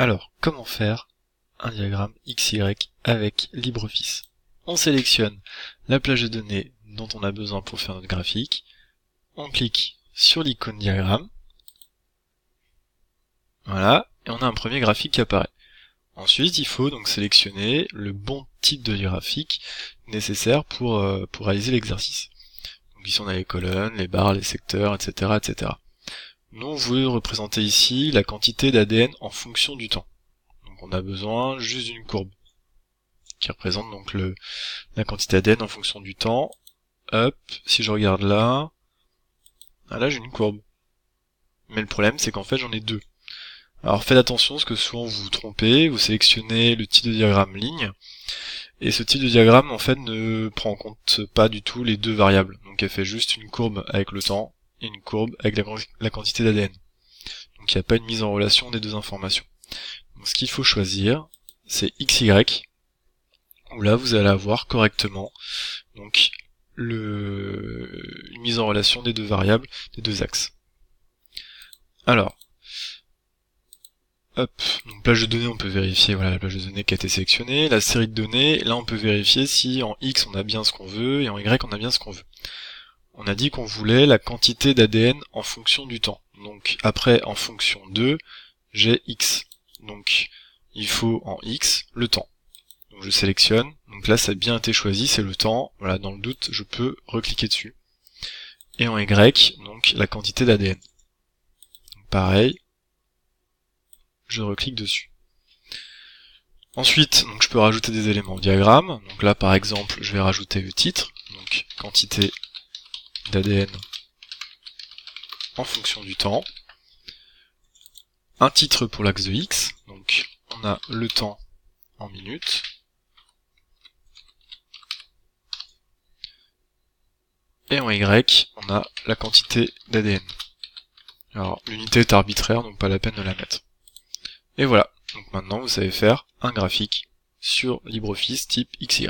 Alors, comment faire un diagramme XY avec LibreOffice? On sélectionne la plage de données dont on a besoin pour faire notre graphique, on clique sur l'icône diagramme, voilà, et on a un premier graphique qui apparaît. Ensuite, il faut donc sélectionner le bon type de graphique nécessaire pour réaliser l'exercice. Donc ici on a les colonnes, les barres, les secteurs, etc., etc. Nous, on veut représenter ici la quantité d'ADN en fonction du temps. Donc on a besoin juste d'une courbe qui représente donc la quantité d'ADN en fonction du temps. Hop, si je regarde là, là j'ai une courbe. Mais le problème c'est qu'en fait j'en ai deux. Alors faites attention parce que souvent vous vous trompez, vous sélectionnez le type de diagramme ligne, et ce type de diagramme en fait ne prend en compte pas du tout les deux variables. Donc elle fait juste une courbe avec le temps et une courbe avec la quantité d'ADN. Donc il n'y a pas une mise en relation des deux informations. Donc ce qu'il faut choisir, c'est XY, où là vous allez avoir correctement donc une mise en relation des deux variables, des deux axes. Alors, hop, donc plage de données, on peut vérifier, voilà, la plage de données qui a été sélectionnée, la série de données, là on peut vérifier si en X on a bien ce qu'on veut, et en Y on a bien ce qu'on veut. On a dit qu'on voulait la quantité d'ADN en fonction du temps. Donc après, en fonction de, j'ai X. Donc il faut en X le temps. Donc je sélectionne, donc là ça a bien été choisi, c'est le temps, voilà, dans le doute je peux recliquer dessus. Et en Y, donc la quantité d'ADN. Pareil, je reclique dessus. Ensuite, donc je peux rajouter des éléments au diagramme. Donc là, par exemple, je vais rajouter le titre, donc quantité d'ADN en fonction du temps. Un titre pour l'axe de X, donc on a le temps en minutes. Et en Y, on a la quantité d'ADN. Alors, l'unité est arbitraire, donc pas la peine de la mettre. Et voilà, donc maintenant vous savez faire un graphique sur LibreOffice type XY.